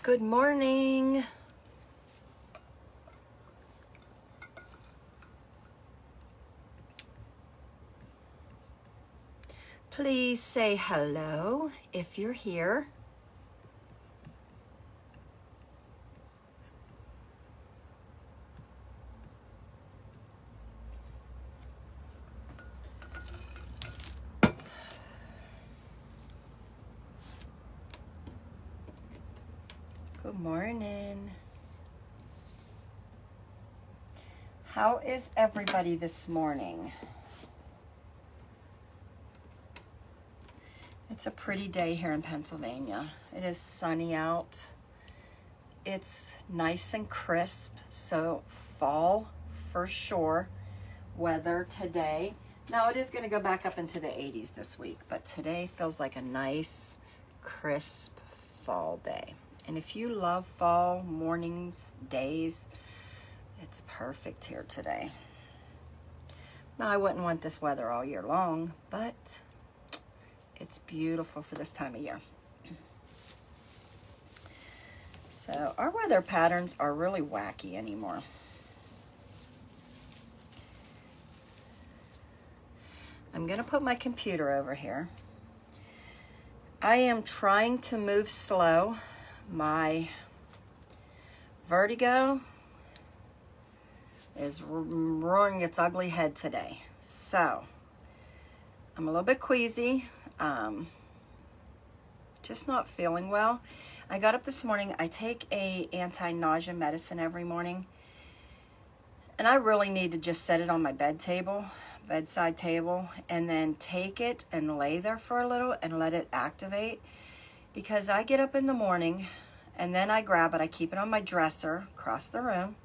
Good morning. Please say hello if you're here. Good morning. How is everybody this morning? It's a pretty day here in Pennsylvania. It is sunny out. It's nice and crisp, so fall for sure weather today. Now it is going to go back up into the 80s this week, but today feels like a nice, crisp fall day. And if you love fall mornings, days, it's perfect here today. Now I wouldn't want this weather all year long, but it's beautiful for this time of year. So our weather patterns are really wacky anymore. I'm going to put my computer over here. I am trying to move slow. My vertigo is roaring its ugly head today. So I'm a little bit queasy. Just not feeling well. I got up this morning. I take a anti-nausea medicine every morning. And I really need to just set it on my bedside table, and then take it and lay there for a little and let it activate. Because I get up in the morning and then I grab it. I keep it on my dresser across the room.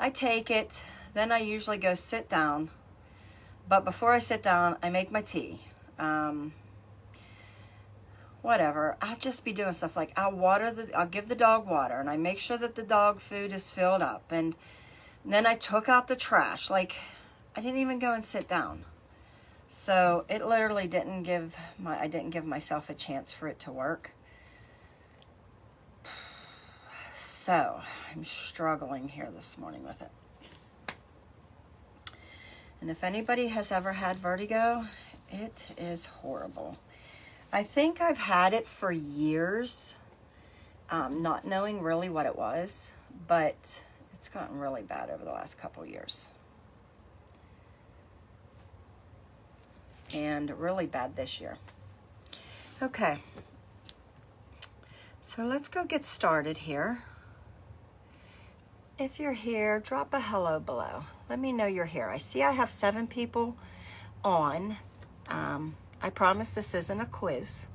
I take it, then I usually go sit down. But before I sit down, I make my tea. Whatever. I'll just be doing stuff like I'll give the dog water, and I make sure that the dog food is filled up. And then I took out the trash. Like, I didn't even go and sit down. So it literally I didn't give myself a chance for it to work. So I'm struggling here this morning with it. And if anybody has ever had vertigo, it is horrible. I think I've had it for years, not knowing really what it was, but it's gotten really bad over the last couple years. And really bad this year. Okay, so let's go get started here. If you're here, drop a hello below. Let me know you're here. I see I have 7 people on. I promise this isn't a quiz.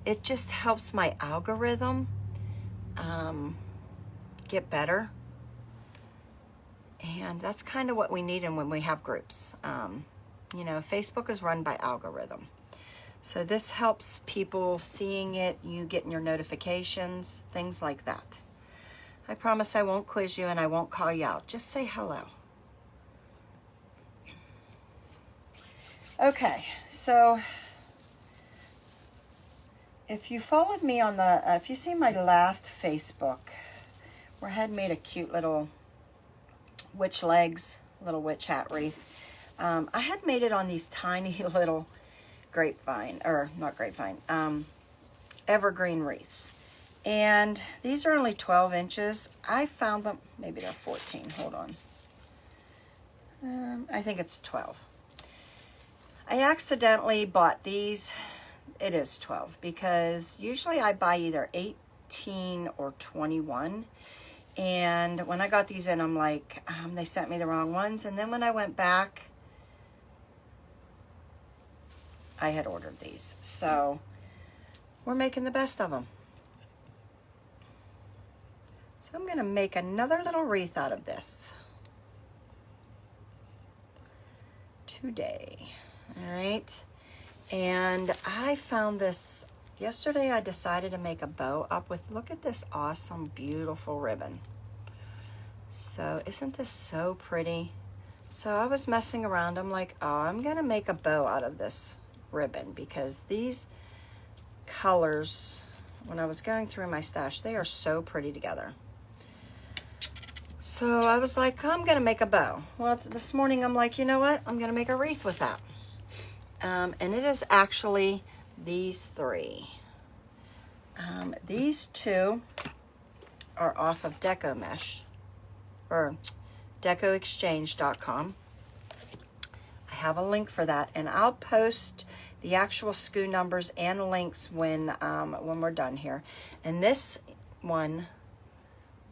It just helps my algorithm get better. And that's kind of what we need when we have groups. You know, Facebook is run by algorithm. So this helps people seeing it, you getting your notifications, things like that. I promise I won't quiz you and I won't call you out. Just say hello. Okay, so if you followed me on if you see my last Facebook, where I had made a cute little witch legs, little witch hat wreath. I had made it on these tiny little evergreen wreaths. And these are only 12 inches. I found them, maybe they're 14, hold on. I think it's 12. I accidentally bought these, it is 12, because usually I buy either 18 or 21. And when I got these in, I'm like, they sent me the wrong ones. And then when I went back, I had ordered these. So we're making the best of them. So I'm going to make another little wreath out of this today. All right. And I found this yesterday. I decided to make a bow up with, look at this awesome, beautiful ribbon. So isn't this so pretty? So I was messing around. I'm like, oh, I'm going to make a bow out of this ribbon because these colors when I was going through my stash. They are so pretty together. So I was like, I'm gonna make a bow. Well, this morning I'm like, you know what? I'm gonna make a wreath with that. And it is actually these three. These two are off of Deco Mesh, or decoexchange.com. I have a link for that, and I'll post the actual SKU numbers and links when we're done here. And this one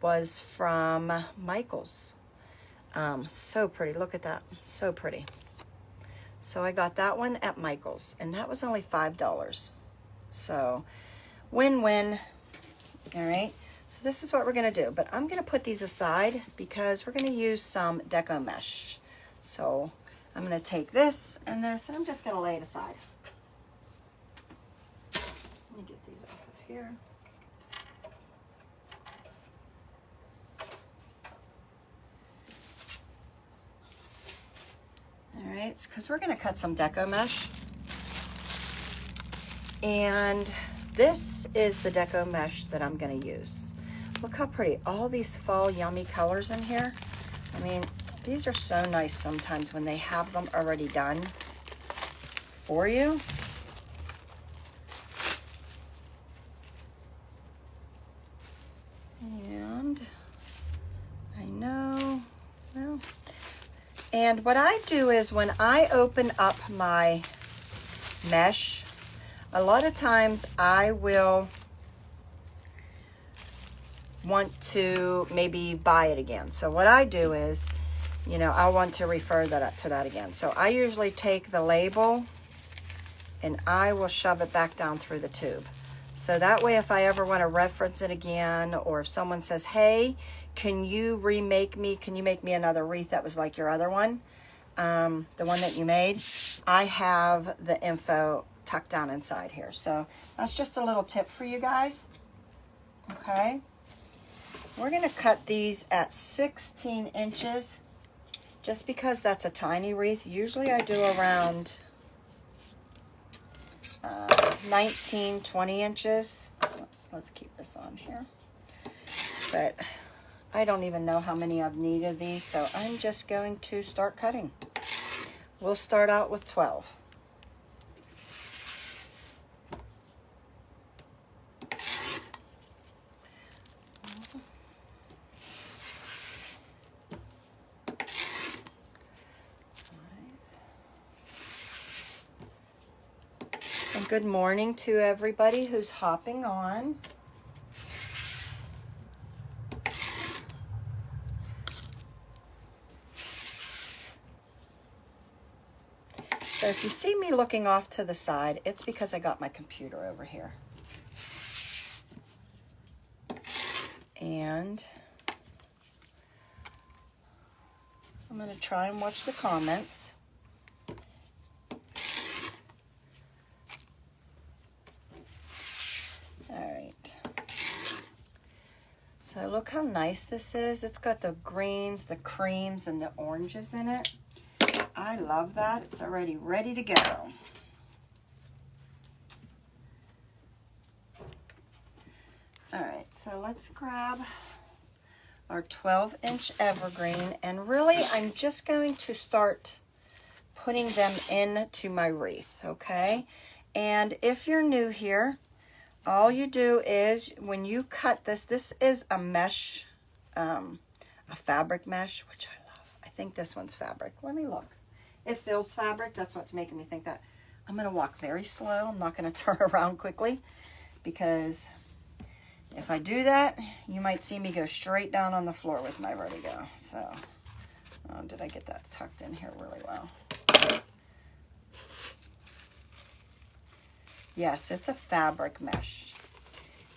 was from Michael's. So pretty. Look at that. So pretty. So I got that one at Michael's, and that was only $5. So win-win. All right. So this is what we're going to do, but I'm going to put these aside because we're going to use some Deco Mesh. So I'm going to take this and this, and I'm just going to lay it aside. Let me get these off of here. All right, because we're going to cut some Deco Mesh. And this is the Deco Mesh that I'm going to use. Look how pretty. All these fall yummy colors in here. I mean, these are so nice sometimes when they have them already done for you. And I know, well, and what I do is when I open up my mesh, a lot of times I will want to maybe buy it again. So what I do is, you know, I want to refer to that again. So I usually take the label and I will shove it back down through the tube. So that way, if I ever want to reference it again, or if someone says, hey, can you make me another wreath that was like your other one, the one that you made, I have the info tucked down inside here. So that's just a little tip for you guys. Okay. We're going to cut these at 16 inches just because that's a tiny wreath. Usually I do around 19, 20 inches. Oops, let's keep this on here. But I don't even know how many I've needed of these, so I'm just going to start cutting. We'll start out with 12. And good morning to everybody who's hopping on. So if you see me looking off to the side, it's because I got my computer over here. And I'm going to try and watch the comments. All right. So look how nice this is. It's got the greens, the creams, and the oranges in it. I love that. It's already ready to go. All right, so let's grab our 12-inch evergreen, and really I'm just going to start putting them into my wreath, okay? And if you're new here, all you do is when you cut this, this is a mesh, a fabric mesh, which I love. I think this one's fabric. Let me look. It feels fabric. That's what's making me think that. I'm going to walk very slow. I'm not going to turn around quickly because if I do that, you might see me go straight down on the floor with my vertigo. So, did I get that tucked in here really well? Yes, it's a fabric mesh.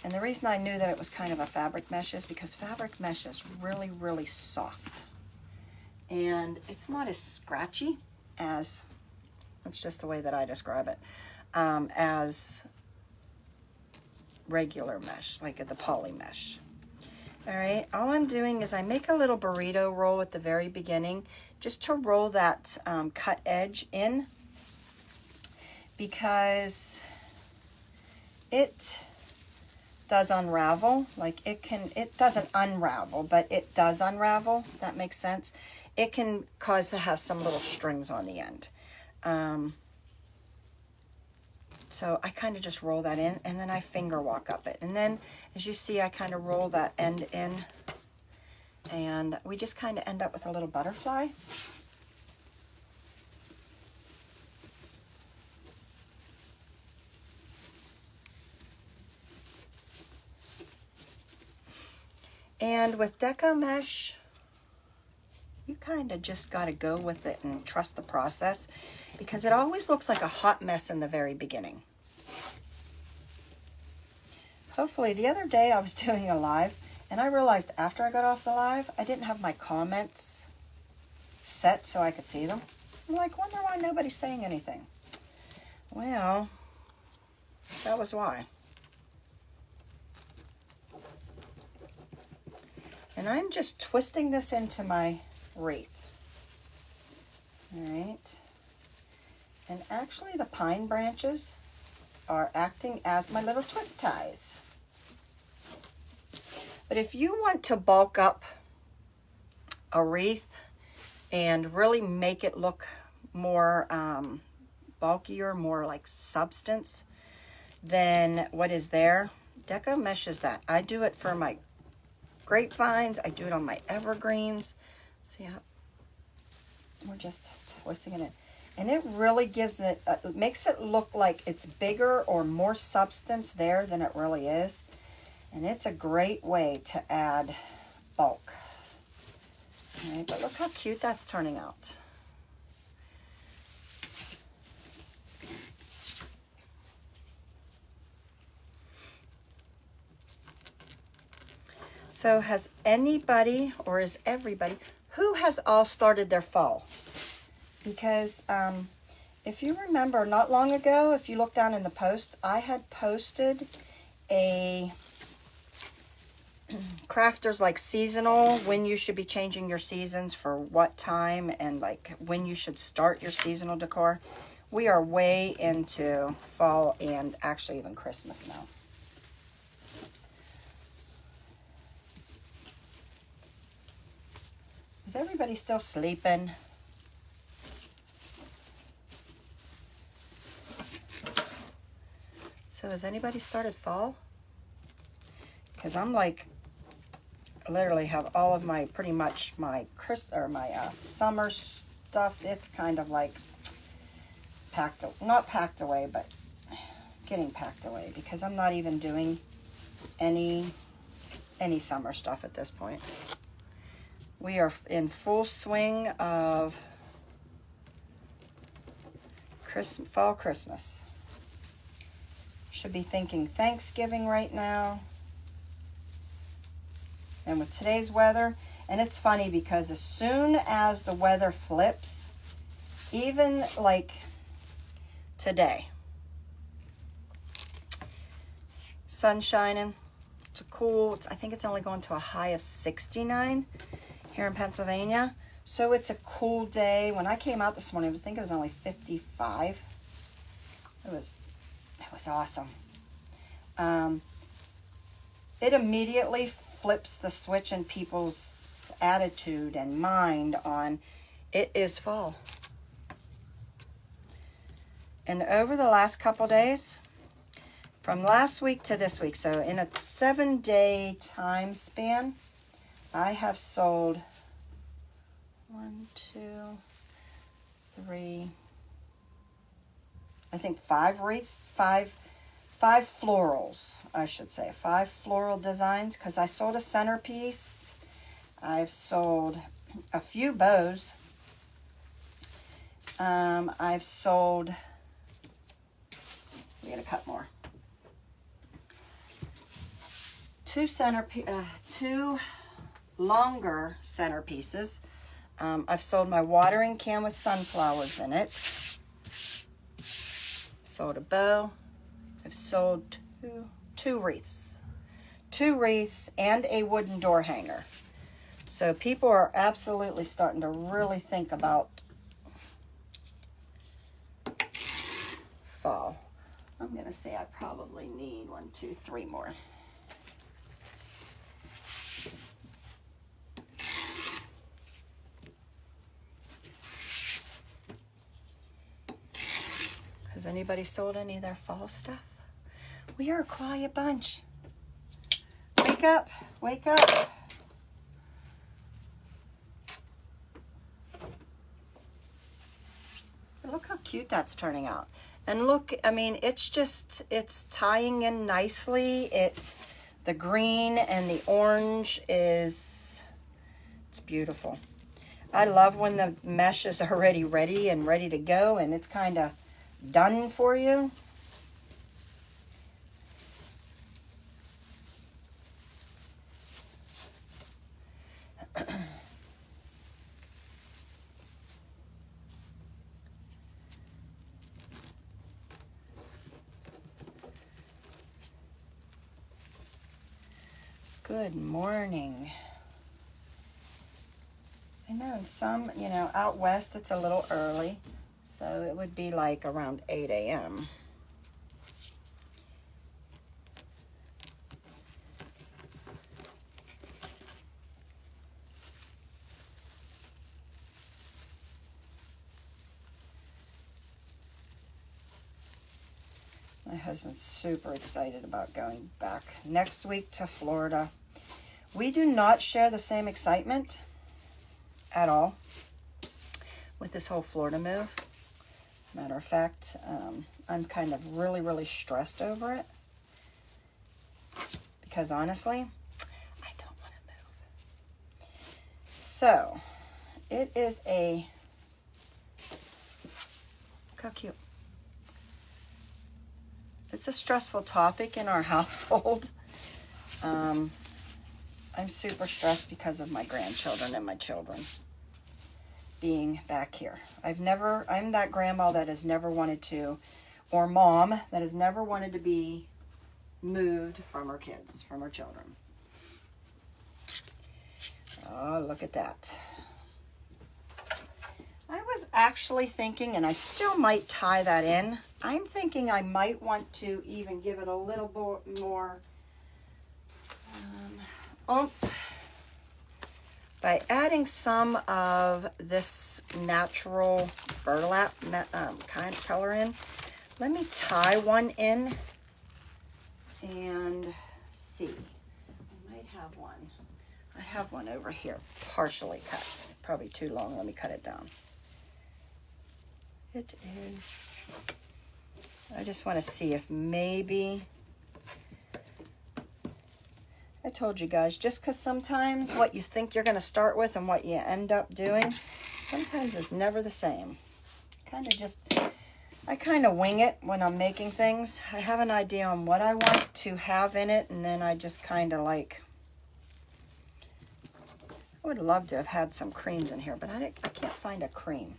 And the reason I knew that it was kind of a fabric mesh is because fabric mesh is really, really soft. And it's not as scratchy as, that's just the way that I describe it, as regular mesh, like the poly mesh. All right, all I'm doing is I make a little burrito roll at the very beginning just to roll that cut edge in, because it does unravel. Like it doesn't unravel, but it does unravel. That makes sense. It can cause to have some little strings on the end. So I kind of just roll that in, and then I finger walk up it. And then, as you see, I kind of roll that end in, and we just kind of end up with a little butterfly. And with Deco Mesh, you kind of just got to go with it and trust the process, because it always looks like a hot mess in the very beginning. Hopefully, the other day I was doing a live, and I realized after I got off the live, I didn't have my comments set so I could see them. I'm like, wonder why nobody's saying anything. Well, that was why. And I'm just twisting this into my wreath. All right. And actually the pine branches are acting as my little twist ties. But if you want to bulk up a wreath and really make it look more bulkier, more like substance than what is there, Deco Mesh is that. I do it for my grapevines. I do it on my evergreens. See how we're just twisting it in. And it really gives it, makes it look like it's bigger or more substance there than it really is. And it's a great way to add bulk. All right, but look how cute that's turning out. So has anybody, or is everybody, who has all started their fall? Because if you remember not long ago, if you look down in the posts, I had posted a crafters like seasonal, when you should be changing your seasons for what time, and like when you should start your seasonal decor. We are way into fall and actually even Christmas now. Is everybody still sleeping? So has anybody started fall? Because I'm like, literally have all of my, pretty much my summer stuff. It's kind of like packed, not packed away, but getting packed away, because I'm not even doing any summer stuff at this point. We are in full swing of fall Christmas. Should be thinking Thanksgiving right now. And with today's weather, and it's funny because as soon as the weather flips, even like today, sun shining, it's cool. I think it's only going to a high of 69 here in Pennsylvania. So it's a cool day. When I came out this morning, I think it was only 55. It was awesome. It immediately flips the switch in people's attitude and mind on it is fall. And over the last couple days, from last week to this week, so in a 7-day time span, I have sold 1, 2, 3, I think 5 wreaths, 5 florals, I should say, 5 floral designs, because I sold a centerpiece. I've sold a few bows. I've sold, we gotta cut more. 2 longer centerpieces. I've sold my watering can with sunflowers in it. Sold a bow. I've sold two wreaths. 2 wreaths and a wooden door hanger. So people are absolutely starting to really think about fall. I'm going to say I probably need 1, 2, 3 more. anybody sold any of their fall stuff? We are a quiet bunch. Wake up, wake up. Look how cute that's turning out. And look, I mean, it's tying in nicely. It's the green and the orange it's beautiful. I love when the mesh is already ready and ready to go and it's kind of done for you. Good morning. I know in some, you know, out west it's a little early, so it would be like around 8 a.m. My husband's super excited about going back next week to Florida. We do not share the same excitement at all with this whole Florida move. Matter of fact, I'm kind of really stressed over it because honestly, I don't want to move. So, it is a, look how cute. It's a stressful topic in our household. I'm super stressed because of my grandchildren and my children being back here. I'm that grandma that has never wanted to, or mom that has never wanted to be moved from her kids, from her children. Oh, look at that. I was actually thinking, and I still might tie that in, I'm thinking I might want to even give it a little more oomph by adding some of this natural burlap kind of color in. Let me tie one in and see. I might have one. I have one over here, partially cut. Probably too long. Let me cut it down. It is, I just want to see if maybe, I told you guys, just because sometimes what you think you're going to start with and what you end up doing, sometimes it's never the same. I kind of wing it when I'm making things. I have an idea on what I want to have in it, and then I just kind of like, I would love to have had some creams in here, but I can't find a cream.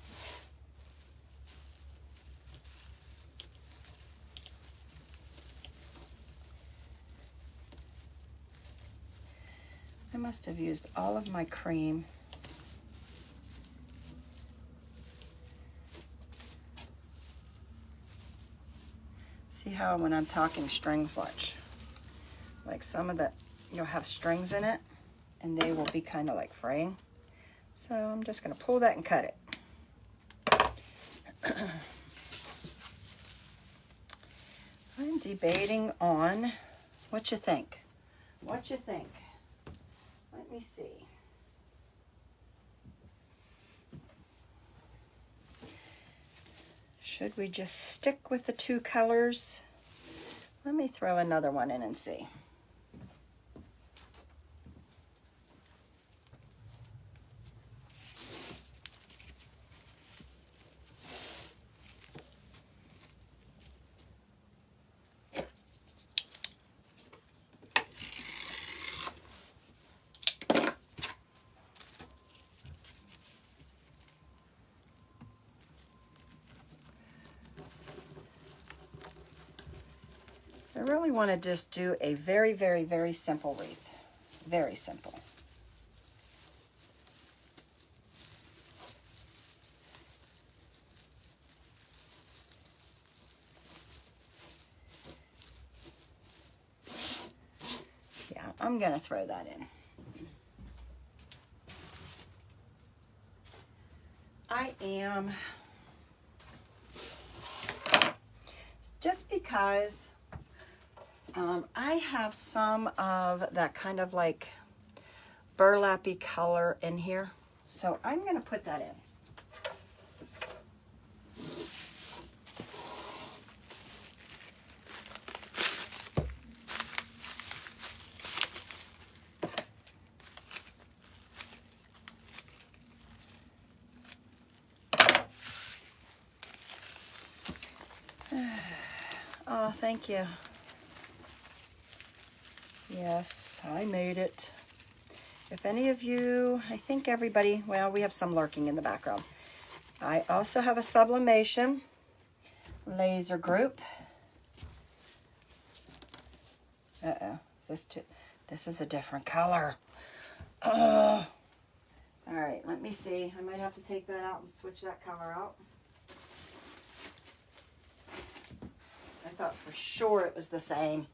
I must have used all of my cream. See how when I'm talking strings, watch. Like some of the, you'll have strings in it and they will be kind of like fraying. So I'm just going to pull that and cut it. I'm debating on what you think. What you think? Let me see. Should we just stick with the two colors? Let me throw another one in and see. I really want to just do a very, very, very simple wreath. Very simple. Yeah, I'm going to throw that in. I am just because I have some of that kind of like burlappy color in here. So I'm going to put that in. Oh, thank you. Yes, I made it. If any of you, I think everybody, well, we have some lurking in the background. I also have a sublimation laser group. Uh-oh, is this too? This is a different color. All right, let me see. I might have to take that out and switch that color out. I thought for sure it was the same,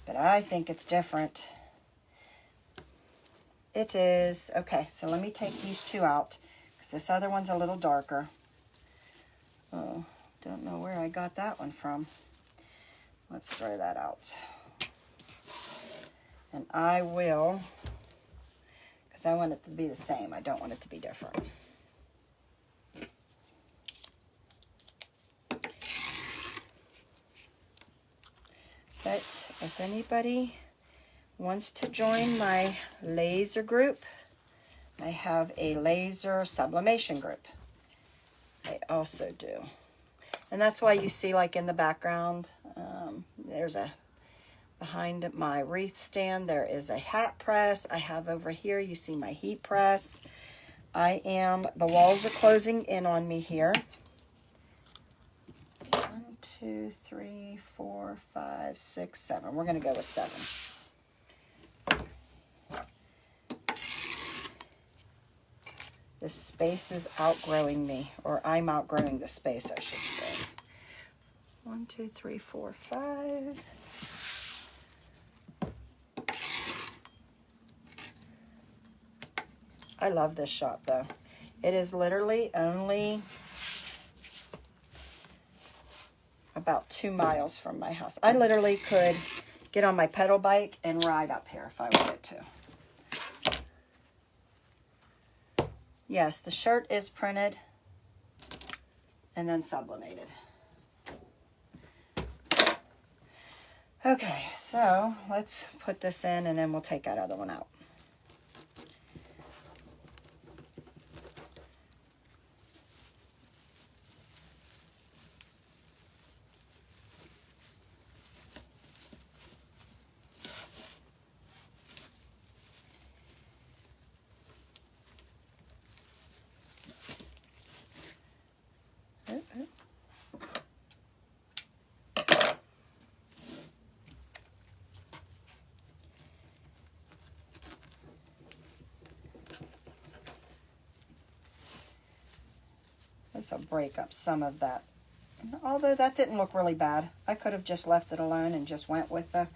but I think it's different. It is. Okay, so let me take these two out because this other one's a little darker. Oh, don't know where I got that one from. Let's throw that out. And I will, because I want it to be the same. I don't want it to be different. But if anybody wants to join my laser group, I have a laser sublimation group. I also do. And that's why you see, like in the background, there's a, behind my wreath stand, there is a hat press. I have over here, you see my heat press. The walls are closing in on me here. 1, 2, 3, 4, 5, 6, 7. We're going to go with 7. This space is outgrowing me, or I'm outgrowing the space, I should say. 1, 2, 3, 4, 5. I love this shop though. It is literally only about 2 miles from my house. I literally could get on my pedal bike and ride up here if I wanted to. Yes, the shirt is printed and then sublimated. Okay, so let's put this in and then we'll take that other one out. This will break up some of that. Although that didn't look really bad. I could have just left it alone and just went with the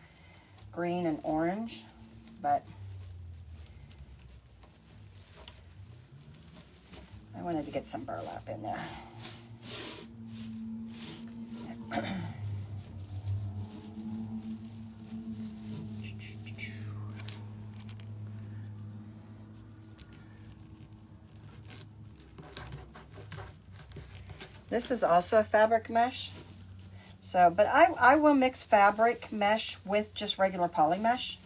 green and orange, but I wanted to get some burlap in there. This is also a fabric mesh. So, but I will mix fabric mesh with just regular poly mesh.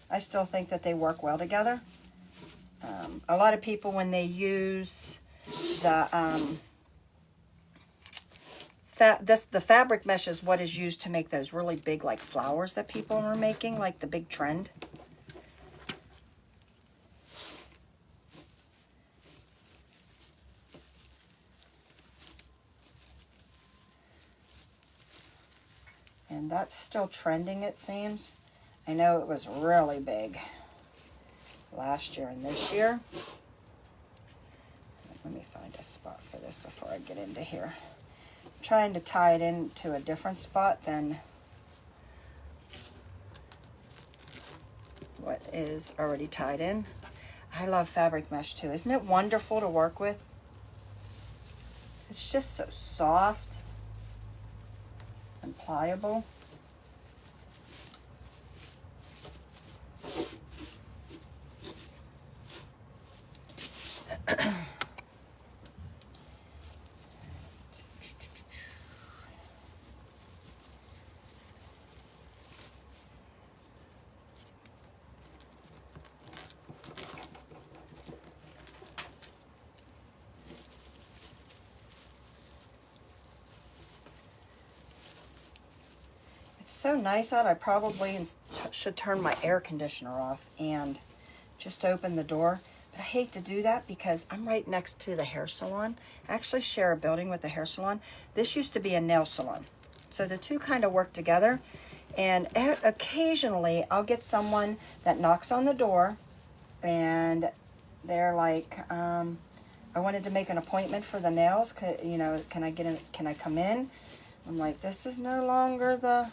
I still think that they work well together. A lot of people, when they use the the fabric mesh is what is used to make those really big like flowers that people are making, like the big trend. And that's still trending, it seems. I know it was really big last year and this year. Let me find a spot for this before I get into here. I'm trying to tie it into a different spot than what is already tied in. I love fabric mesh too. Isn't it wonderful to work with? It's just so soft. pliable. So nice out. I probably should turn my air conditioner off and just open the door. But I hate to do that because I'm right next to the hair salon. I actually share a building with the hair salon. This used to be a nail salon. So the two kind of work together. And occasionally I'll get someone that knocks on the door and they're like, I wanted to make an appointment for the nails. You know, can I come in? I'm like, this is no longer the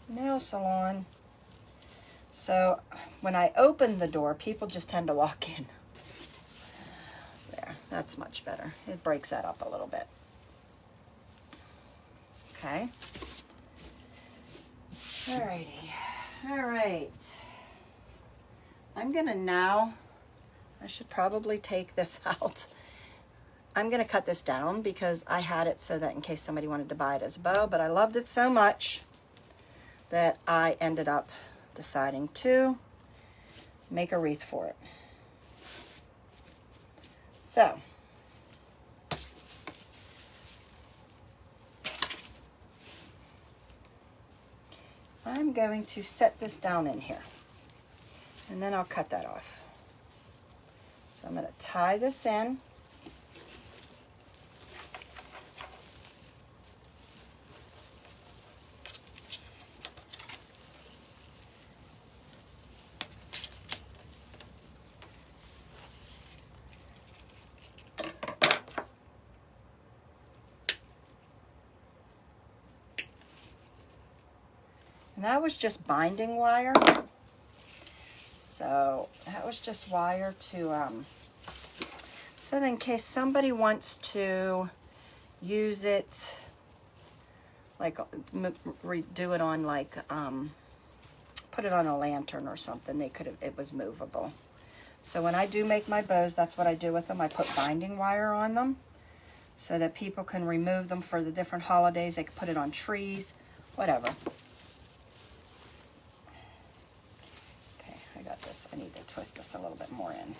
nail salon. So when I open the door, people just tend to walk in. There, that's much better. It breaks that up a little bit. Okay. Alrighty. All right. I'm gonna now, I should probably take this out. I'm gonna cut this down because I had it so that in case somebody wanted to buy it as a bow, but I loved it so much that I ended up deciding to make a wreath for it. So, I'm going to set this down in here and then I'll cut that off. So I'm going to tie this in. And that was just binding wire. So that was just wire to, so that in case somebody wants to use it, like do it on like, put it on a lantern or something, they could have, it was movable. So when I do make my bows, that's what I do with them. I put binding wire on them so that people can remove them for the different holidays. They can put it on trees, whatever. This. I need to twist this a little bit more in.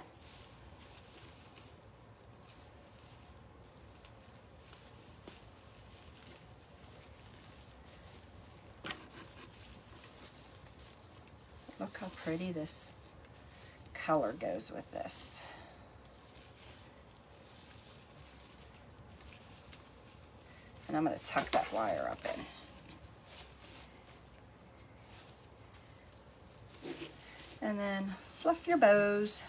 Look how pretty this color goes with this. And I'm going to tuck that wire up in. And then fluff your bows.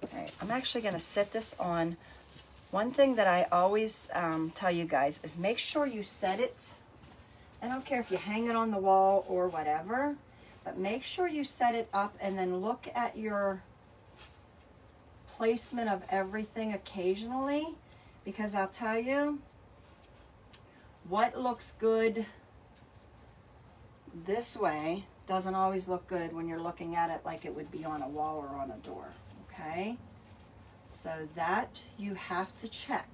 All right, I'm actually going to set this on. One thing that I always tell you guys is make sure you set it. I don't care if you hang it on the wall or whatever, but make sure you set it up and then look at your placement of everything occasionally. Because I'll tell you, what looks good this way doesn't always look good when you're looking at it like it would be on a wall or on a door, okay? So that you have to check.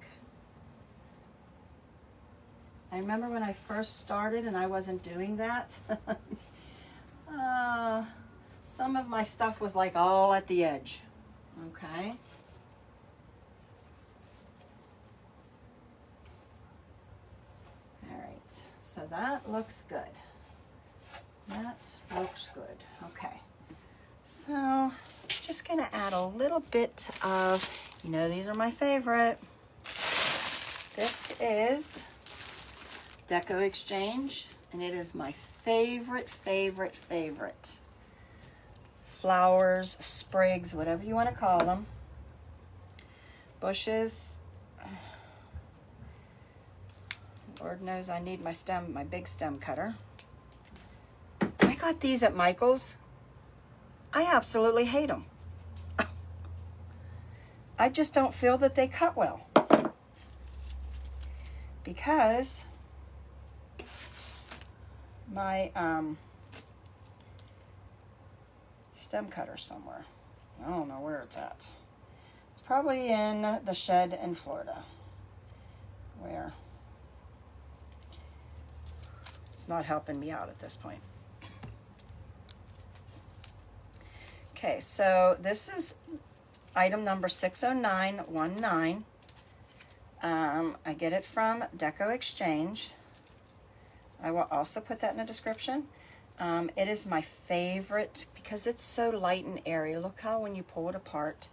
I remember when I first started and I wasn't doing that. Some of my stuff was like all at the edge, okay? So that looks good. That looks good. Okay. So just going to add a little bit of, you know, these are my favorite. This is Deco Exchange, and it is my favorite. Flowers, sprigs, whatever you want to call them. Bushes. Lord knows I need my big stem cutter. I got these at Michael's. I absolutely hate them. I just don't feel that they cut well. Because my stem cutter somewhere. I don't know where it's at. It's probably in the shed in Florida, where it's not helping me out at this point. Okay, so this is item number 60919. I get it from Deco Exchange. I will also put that in the description. It is my favorite because it's so light and airy. Look how when you pull it apart,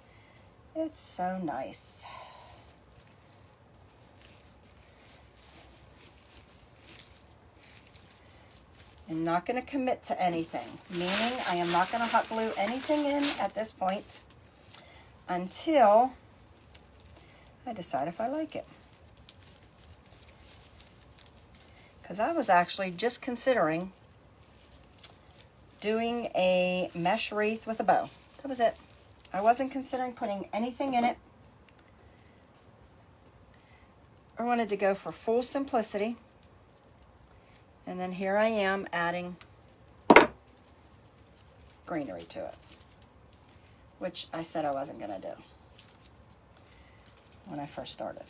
it's so nice. I'm not going to commit to anything, meaning I am not going to hot glue anything in at this point until I decide if I like it. Because I was actually just considering doing a mesh wreath with a bow. That was it. I wasn't considering putting anything in it. I wanted to go for full simplicity. And then here I am adding greenery to it, which I said I wasn't going to do when I first started.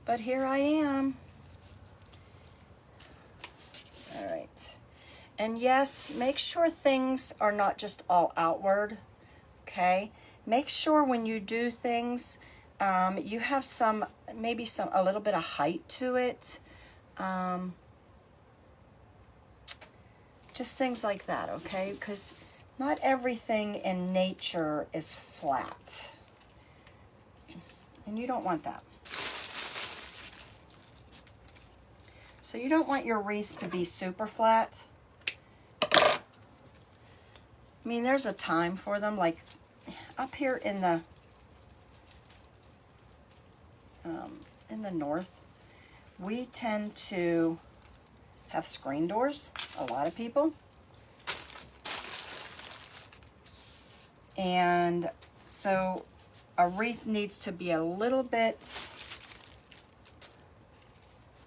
But here I am. All right. And yes, make sure things are not just all outward, okay? Make sure when you do things, you have maybe a little bit of height to it. Just things like that, okay? Because not everything in nature is flat. And you don't want that. So you don't want your wreath to be super flat. I mean, there's a time for them, like up here in the north, we tend to have screen doors, a lot of people. And so a wreath needs to be a little bit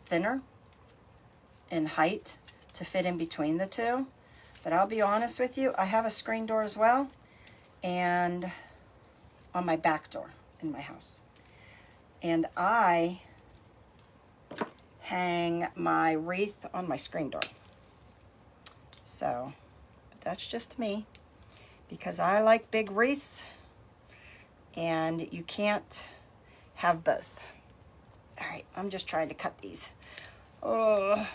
thinner in height to fit in between the two. But I'll be honest with you, I have a screen door as well, and on my back door in my house. And I hang my wreath on my screen door. So, but that's just me, because I like big wreaths, and you can't have both. All right, I'm just trying to cut these. Oh.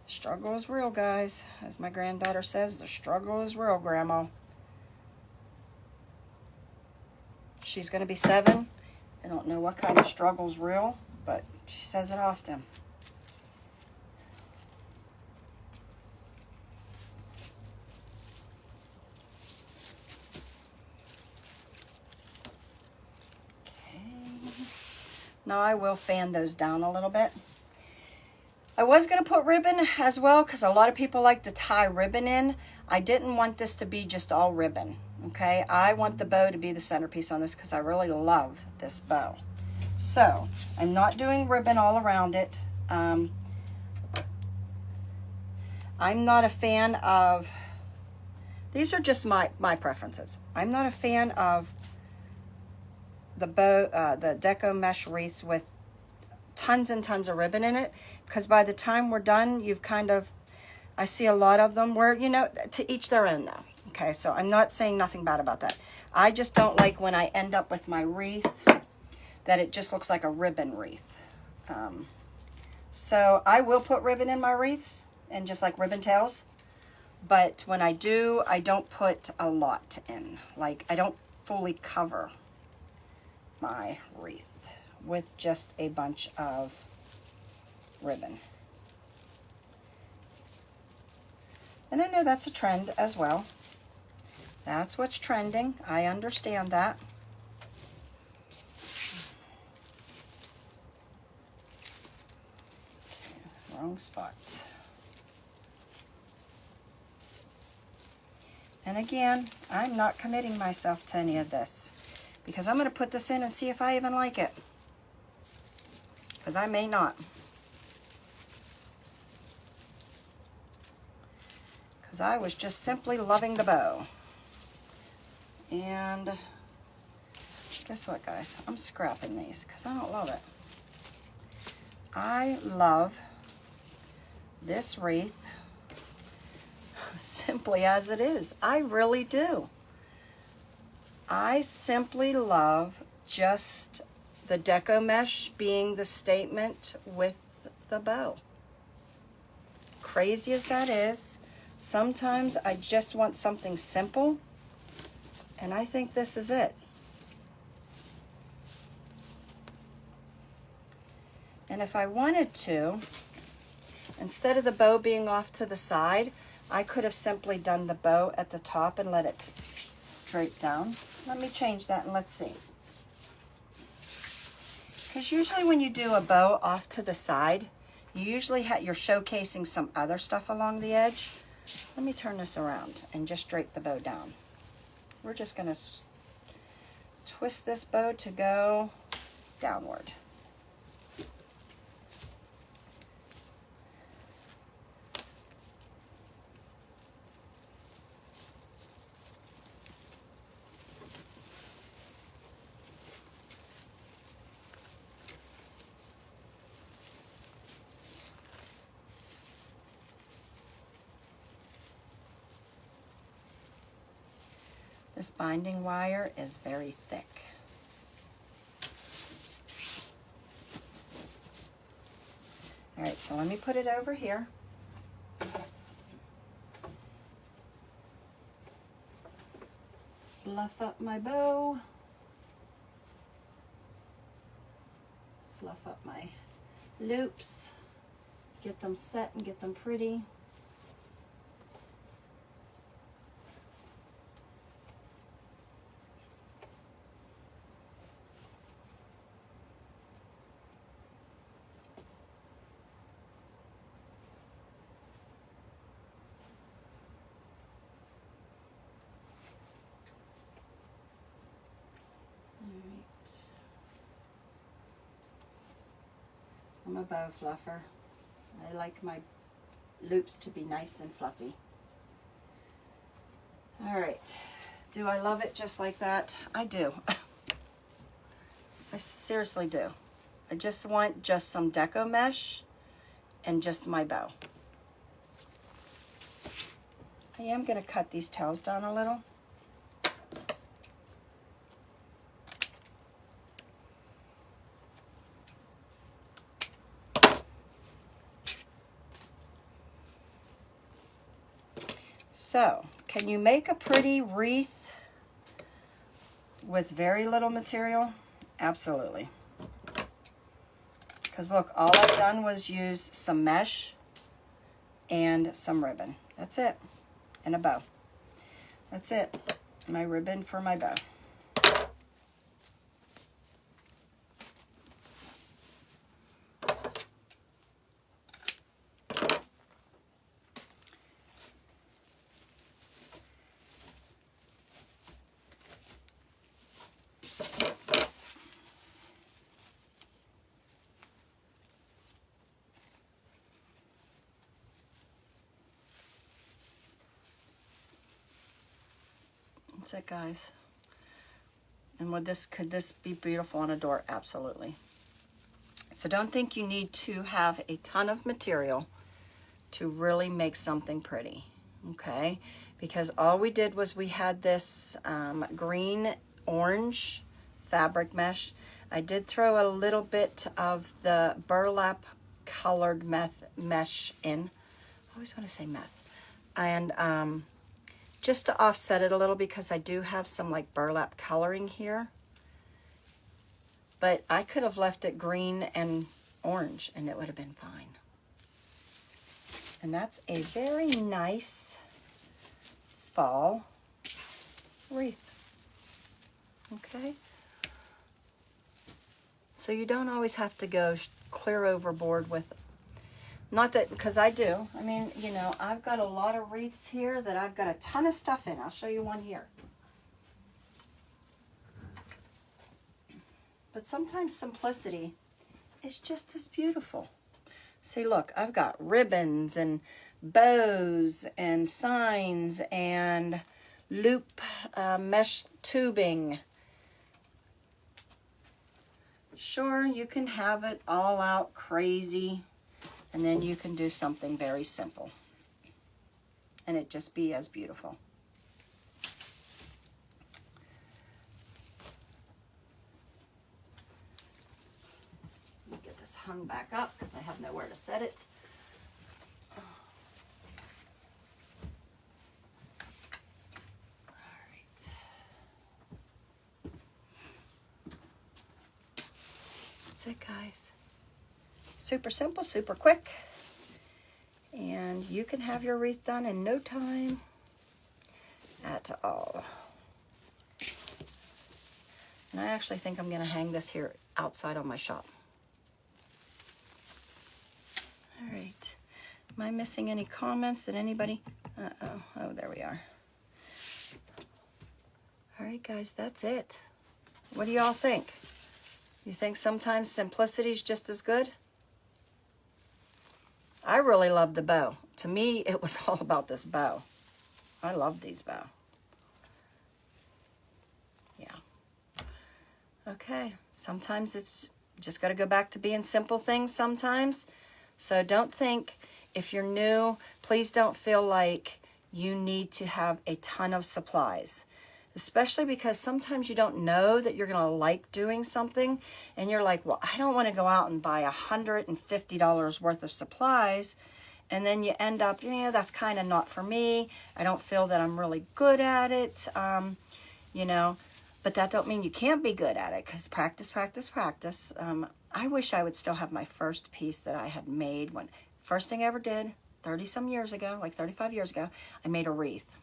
Struggle is real, guys. As my granddaughter says, the struggle is real, Grandma. She's going to be 7. I don't know what kind of struggle is real, but she says it often. Okay. Now I will fan those down a little bit. I was going to put ribbon as well because a lot of people like to tie ribbon in. I didn't want this to be just all ribbon, okay? I want the bow to be the centerpiece on this because I really love this bow. So, I'm not doing ribbon all around it. I'm not a fan of, these are just my preferences. I'm not a fan of the bow, the Deco mesh wreaths with tons and tons of ribbon in it, because by the time we're done, you've kind of, I see a lot of them where, you know, to each their own though. Okay, so I'm not saying nothing bad about that. I just don't like when I end up with my wreath that it just looks like a ribbon wreath. So I will put ribbon in my wreaths and just like ribbon tails, but when I do, I don't put a lot in. Like, I don't fully cover my wreath with just a bunch of ribbon. And I know that's a trend as well. That's what's trending. I understand that. wrong spot. And again, I'm not committing myself to any of this because I'm going to put this in and see if I even like it. Because I may not. Because I was just simply loving the bow. And guess what, guys? I'm scrapping these because I don't love it. I love this wreath simply as it is. I really do. I simply love just the deco mesh being the statement with the bow. Crazy as that is, sometimes I just want something simple, and I think this is it. And if I wanted to, instead of the bow being off to the side, I could have simply done the bow at the top and let it drape down. Let me change that and let's see. Because usually when you do a bow off to the side, you usually you're showcasing some other stuff along the edge. Let me turn this around and just drape the bow down. We're just going to twist this bow to go downward. This binding wire is very thick. All right, so let me put it over here. Fluff up my bow. Fluff up my loops. Get them set and get them pretty. I'm a bow fluffer. I like my loops to be nice and fluffy. All right, do I love it just like that? I do. I seriously do. I just want just some deco mesh and just my bow. I am going to cut these tails down a little. So, can you make a pretty wreath with very little material? Absolutely. Because look, all I've done was use some mesh and some ribbon. That's it. And a bow. That's it. My ribbon for my bow. That's it, guys. And could this be beautiful on a door? Absolutely. So don't think you need to have a ton of material to really make something pretty, okay? Because all we did was we had this green orange fabric mesh. I did throw a little bit of the burlap colored mesh in. I always want to say meth. And just to offset it a little, because I do have some like burlap coloring here. But I could have left it green and orange and it would have been fine. And that's a very nice fall wreath. Okay? So you don't always have to go clear overboard with Not that, because I do. I mean, you know, I've got a lot of wreaths here that I've got a ton of stuff in. I'll show you one here. But sometimes simplicity is just as beautiful. See, look, I've got ribbons and bows and signs and loop mesh tubing. Sure, you can have it all out crazy, and then you can do something very simple, and it just be as beautiful. Get this hung back up because I have nowhere to set it. That's it, guys. Super simple, super quick, and you can have your wreath done in no time at all. And I actually think I'm going to hang this here outside on my shop. All right. Am I missing any comments? Did anybody? Oh, there we are. All right, guys, that's it. What do y'all think? You think sometimes simplicity is just as good? I really love the bow. To me, it was all about this bow. I love these bow. Yeah. Okay. Sometimes it's just got to go back to being simple things sometimes. So don't think, if you're new, please don't feel like you need to have a ton of supplies. Especially because sometimes you don't know that you're going to like doing something, and you're like, well, I don't want to go out and buy $150 worth of supplies, and then you end up, that's kind of not for me. I don't feel that I'm really good at it, but that don't mean you can't be good at it, because practice, practice, practice. I wish I would still have my first piece that I had made. First thing I ever did, 30-some years ago, like 35 years ago, I made a wreath.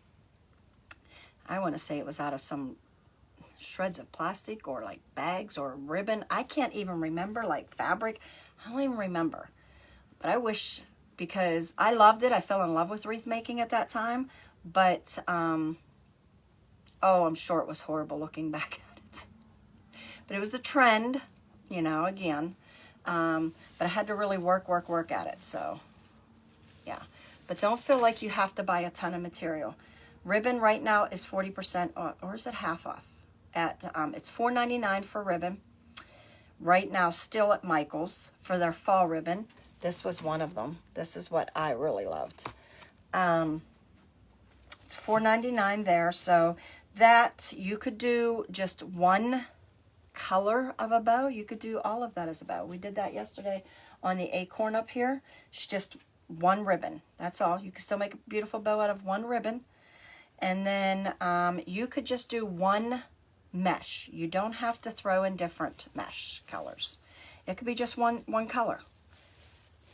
I want to say it was out of some shreds of plastic or like bags or ribbon. I can't even remember, like fabric. I don't even remember. But I wish, because I loved it. I fell in love with wreath making at that time. But, I'm sure it was horrible looking back at it. But it was the trend, again. But I had to really work at it. So, yeah. But don't feel like you have to buy a ton of material. Ribbon right now is 40% off, or is it half off? It's $4.99 for ribbon. Right now, still at Michael's for their fall ribbon. This was one of them. This is what I really loved. It's $4.99 there, so that you could do just one color of a bow. You could do all of that as a bow. We did that yesterday on the acorn up here. It's just one ribbon. That's all. You can still make a beautiful bow out of one ribbon. And then you could just do one mesh. You don't have to throw in different mesh colors. It could be just one color.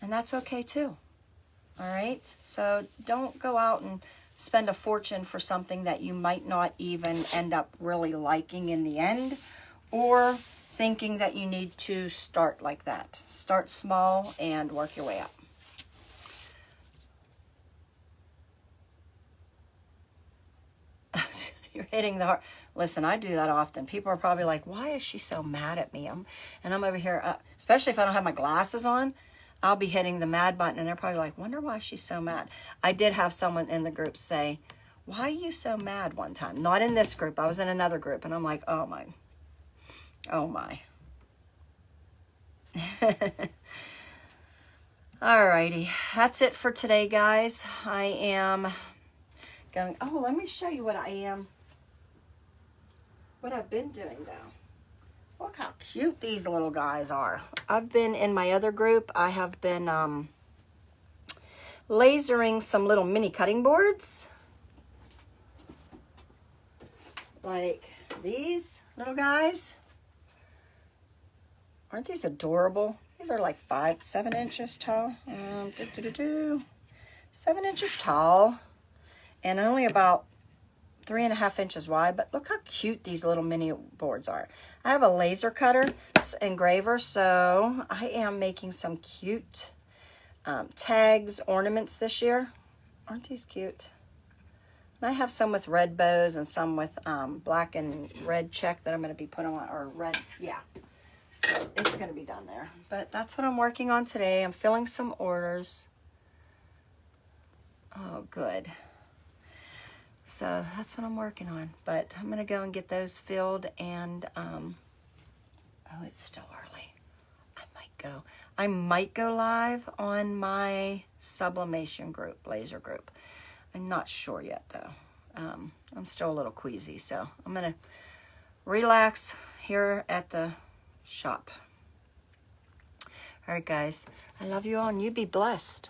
And that's okay too. All right? So don't go out and spend a fortune for something that you might not even end up really liking in the end, or thinking that you need to start like that. Start small and work your way up. You're hitting the heart. Listen, I do that often. People are probably like, why is she so mad at me? And I'm over here, especially if I don't have my glasses on, I'll be hitting the mad button, and they're probably like, wonder why she's so mad. I did have someone in the group say, why are you so mad one time? Not in this group. I was in another group, and I'm like, oh my. Oh my. Alrighty. That's it for today, guys. I am going, let me show you what I've been doing though. Look how cute these little guys are. I've been in my other group. I have been lasering some little mini cutting boards. Like these little guys. Aren't these adorable? These are like 7 inches tall. 7 inches tall. And only about 3.5 inches wide, but look how cute these little mini boards are. I have a laser cutter engraver, so I am making some cute tags, ornaments this year. Aren't these cute? And I have some with red bows and some with black and red check that I'm going to be putting on, or red, yeah. So it's going to be done there. But that's what I'm working on today. I'm filling some orders. Oh, good. So that's what I'm working on. But I'm going to go and get those filled. And, oh, it's still early. I might go live on my sublimation group, laser group. I'm not sure yet, though. I'm still a little queasy, so I'm going to relax here at the shop. All right, guys. I love you all, and you be blessed.